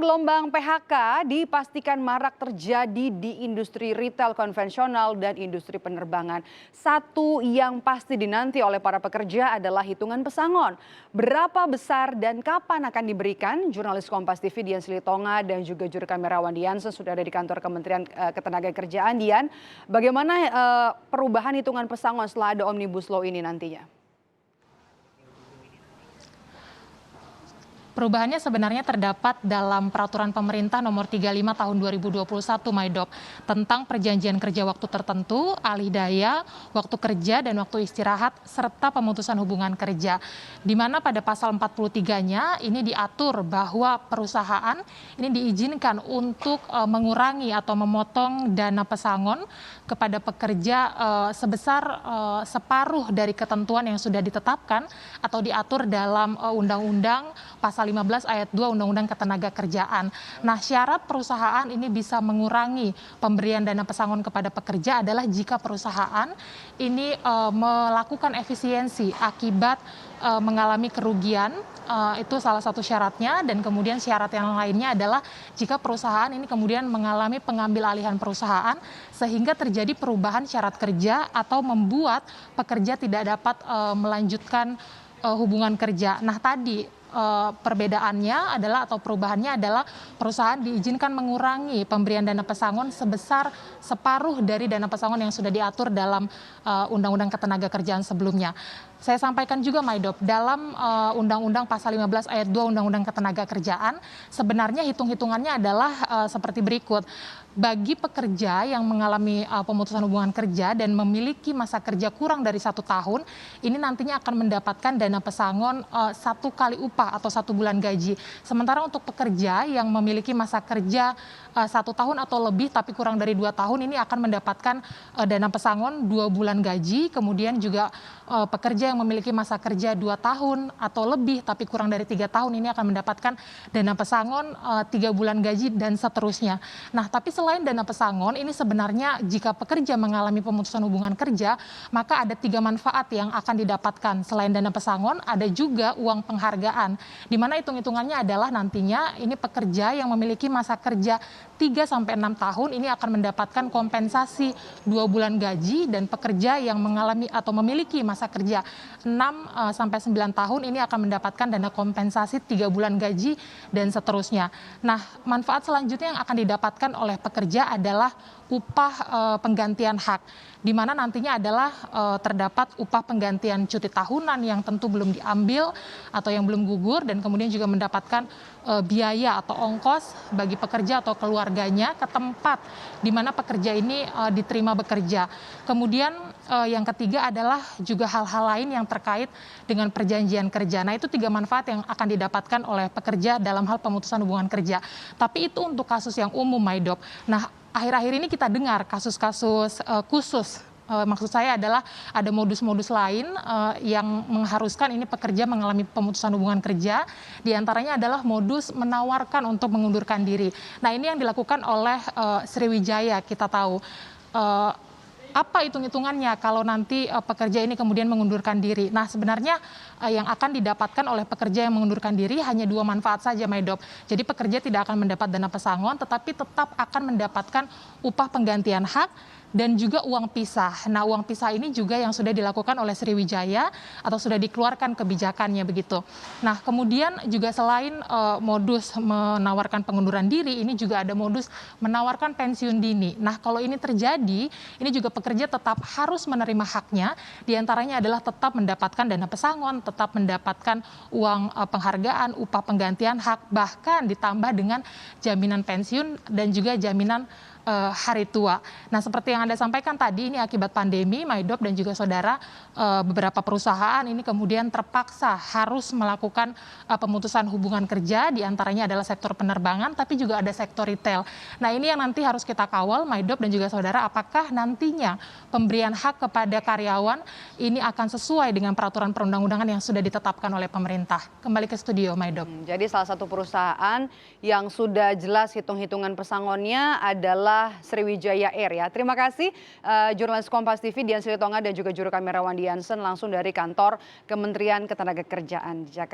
Gelombang PHK dipastikan marak terjadi di industri retail konvensional dan industri penerbangan. Satu yang pasti dinanti oleh para pekerja adalah hitungan pesangon. Berapa besar dan kapan akan diberikan? Jurnalis Kompas TV Dian Silitonga dan juga juru kamerawan Diansen sudah ada di kantor Kementerian Ketenagakerjaan. Dian, bagaimana perubahan hitungan pesangon setelah ada Omnibus Law ini nantinya? Perubahannya sebenarnya terdapat dalam Peraturan Pemerintah Nomor 35 Tahun 2021, Maidop, tentang perjanjian kerja waktu tertentu, alih daya, waktu kerja dan waktu istirahat, serta pemutusan hubungan kerja. Di mana pada pasal 43-nya ini diatur bahwa perusahaan ini diizinkan untuk mengurangi atau memotong dana pesangon kepada pekerja sebesar separuh dari ketentuan yang sudah ditetapkan atau diatur dalam Undang-Undang Pasal 15 ayat 2 Undang-Undang Ketenagakerjaan. Nah, syarat perusahaan ini bisa mengurangi pemberian dana pesangon kepada pekerja adalah jika perusahaan ini melakukan efisiensi akibat mengalami kerugian, itu salah satu syaratnya. Dan kemudian syarat yang lainnya adalah jika perusahaan ini kemudian mengalami pengambil alihan perusahaan sehingga terjadi perubahan syarat kerja atau membuat pekerja tidak dapat melanjutkan hubungan kerja. Nah, tadi perbedaannya adalah atau perubahannya adalah perusahaan diizinkan mengurangi pemberian dana pesangon sebesar separuh dari dana pesangon yang sudah diatur dalam Undang-Undang Ketenagakerjaan sebelumnya. Saya sampaikan juga, Maidop, dalam Undang-Undang Pasal 15 ayat 2 Undang-Undang Ketenagakerjaan sebenarnya hitung-hitungannya adalah seperti berikut. Bagi pekerja yang mengalami pemutusan hubungan kerja dan memiliki masa kerja kurang dari 1 tahun, ini nantinya akan mendapatkan dana pesangon 1 kali upah atau 1 bulan gaji. Sementara untuk pekerja yang memiliki masa kerja 1 tahun atau lebih tapi kurang dari 2 tahun, ini akan mendapatkan dana pesangon 2 bulan gaji. Kemudian juga pekerja yang memiliki masa kerja 2 tahun atau lebih tapi kurang dari 3 tahun, ini akan mendapatkan dana pesangon 3 bulan gaji dan seterusnya. Nah, tapi selain dana pesangon, ini sebenarnya jika pekerja mengalami pemutusan hubungan kerja, maka ada 3 manfaat yang akan didapatkan. Selain dana pesangon, ada juga uang penghargaan, di mana hitung-hitungannya adalah nantinya ini pekerja yang memiliki masa kerja 3-6 tahun ini akan mendapatkan kompensasi 2 bulan gaji, dan pekerja yang mengalami atau memiliki masa kerja 6-9 tahun ini akan mendapatkan dana kompensasi 3 bulan gaji dan seterusnya. Nah, manfaat selanjutnya yang akan didapatkan oleh pekerja adalah upah penggantian hak, di mana nantinya adalah terdapat upah penggantian cuti tahunan yang tentu belum diambil atau yang belum gugur, dan kemudian juga mendapatkan biaya atau ongkos bagi pekerja atau keluarganya ke tempat di mana pekerja ini diterima bekerja. Kemudian yang ketiga adalah juga hal-hal lain yang terkait dengan perjanjian kerja. Nah, itu 3 manfaat yang akan didapatkan oleh pekerja dalam hal pemutusan hubungan kerja. Tapi itu untuk kasus yang umum, Maidop. Nah, akhir-akhir ini kita dengar kasus-kasus khusus. Maksud saya adalah ada modus-modus lain yang mengharuskan ini pekerja mengalami pemutusan hubungan kerja. Di antaranya adalah modus menawarkan untuk mengundurkan diri. Nah, ini yang dilakukan oleh Sriwijaya, kita tahu. Apa hitung-hitungannya kalau nanti pekerja ini kemudian mengundurkan diri? Nah, sebenarnya yang akan didapatkan oleh pekerja yang mengundurkan diri hanya 2 manfaat saja, Maidop. Jadi pekerja tidak akan mendapat dana pesangon, tetapi tetap akan mendapatkan upah penggantian hak dan juga uang pisah. Nah, uang pisah ini juga yang sudah dilakukan oleh Sriwijaya atau sudah dikeluarkan kebijakannya begitu. Nah, kemudian juga selain modus menawarkan pengunduran diri, ini juga ada modus menawarkan pensiun dini. Nah, kalau ini terjadi, ini juga pekerja tetap harus menerima haknya. Di antaranya adalah tetap mendapatkan dana pesangon, tetap mendapatkan uang penghargaan, upah penggantian hak, bahkan ditambah dengan jaminan pensiun dan juga jaminan hari tua. Nah, seperti yang Anda sampaikan tadi, ini akibat pandemi, Maidop dan juga saudara, beberapa perusahaan ini kemudian terpaksa harus melakukan pemutusan hubungan kerja, diantaranya adalah sektor penerbangan, tapi juga ada sektor retail. Nah, ini yang nanti harus kita kawal, Maidop dan juga saudara, apakah nantinya pemberian hak kepada karyawan ini akan sesuai dengan peraturan perundang-undangan yang sudah ditetapkan oleh pemerintah. Kembali ke studio, Maidop. Jadi salah satu perusahaan yang sudah jelas hitung-hitungan pesangonnya adalah Sriwijaya Air ya. Terima kasih jurnalis Kompas TV Dian Silitonga dan juga juru kamerawan Diansen langsung dari kantor Kementerian Ketenagakerjaan Jakarta.